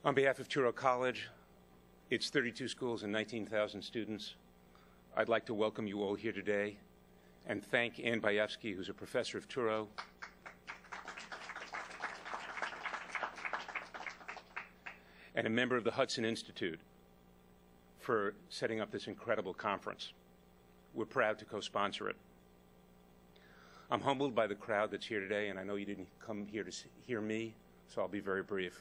On behalf of Touro College, its 32 schools and 19,000 students, I'd like to welcome you all here today and thank Ann Bajewski, who's a professor of Touro, and a member of the Hudson Institute, for setting up this incredible conference. We're proud to co-sponsor it. I'm humbled by the crowd that's here today, and I know you didn't come here to hear me, so I'll be very brief.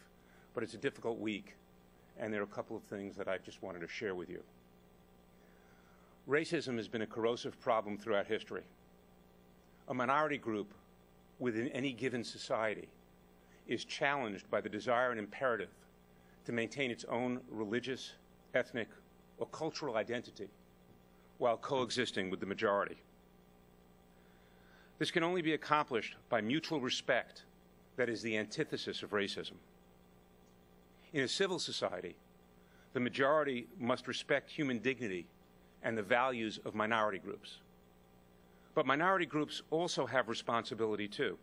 But it's a difficult week, and there are a couple of things that I just wanted to share with you. Racism has been a corrosive problem throughout history. A minority group within any given society is challenged by the desire and imperative to maintain its own religious, ethnic, or cultural identity while coexisting with the majority. This can only be accomplished by mutual respect that is the antithesis of racism. In a civil society, the majority must respect human dignity and the values of minority groups. But minority groups also have responsibility too.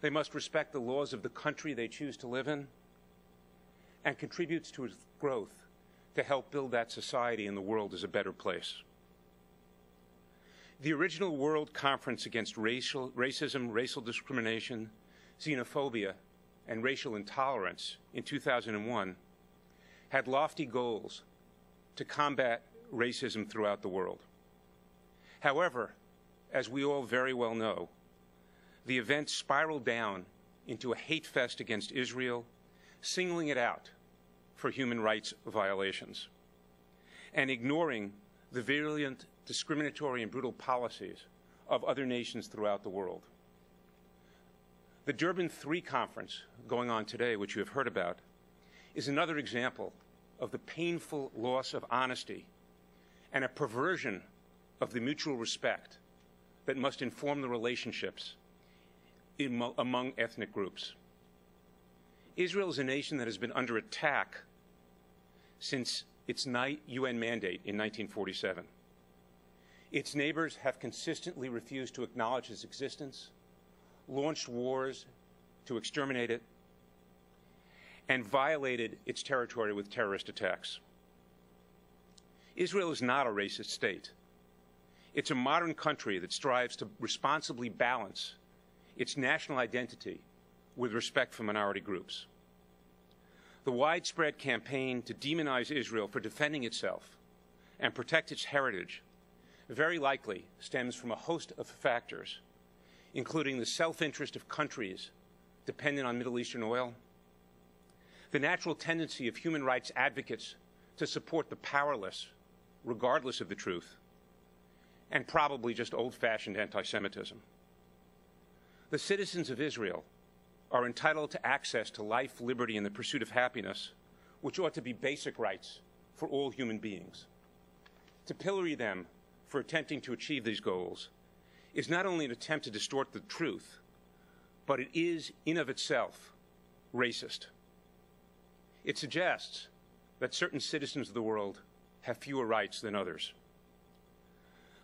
They must respect the laws of the country they choose to live in and contribute to its growth to help build that society and the world as a better place. The original World Conference Against Racism, Racial Discrimination, Xenophobia, and Racial Intolerance in 2001 had lofty goals to combat racism throughout the world. However, as we all very well know, the event spiraled down into a hate fest against Israel, singling it out for human rights violations, and ignoring the virulent, discriminatory, and brutal policies of other nations throughout the world. The Durban III conference going on today, which you have heard about, is another example of the painful loss of honesty and a perversion of the mutual respect that must inform the relationships among ethnic groups. Israel is a nation that has been under attack since its UN mandate in 1947. Its neighbors have consistently refused to acknowledge its existence, launched wars to exterminate it, and violated its territory with terrorist attacks. Israel is not a racist state. It's a modern country that strives to responsibly balance its national identity with respect for minority groups. The widespread campaign to demonize Israel for defending itself and protect its heritage very likely stems from a host of factors, including the self-interest of countries dependent on Middle Eastern oil, the natural tendency of human rights advocates to support the powerless, regardless of the truth, and probably just old-fashioned anti-Semitism. The citizens of Israel are entitled to access to life, liberty, and the pursuit of happiness, which ought to be basic rights for all human beings. To pillory them for attempting to achieve these goals is not only an attempt to distort the truth, but it is, in of itself, racist. It suggests that certain citizens of the world have fewer rights than others.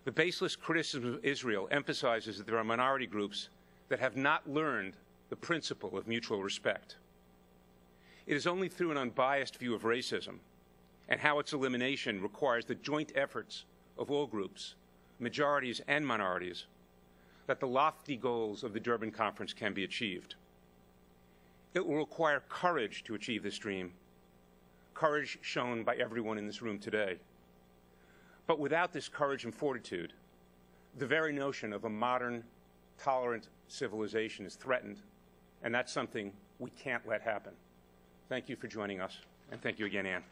The baseless criticism of Israel emphasizes that there are minority groups that have not learned the principle of mutual respect. It is only through an unbiased view of racism and how its elimination requires the joint efforts of all groups, majorities and minorities, that the lofty goals of the Durban Conference can be achieved. It will require courage to achieve this dream, courage shown by everyone in this room today. But without this courage and fortitude, the very notion of a modern, tolerant civilization is threatened, and that's something we can't let happen. Thank you for joining us, and thank you again, Ann.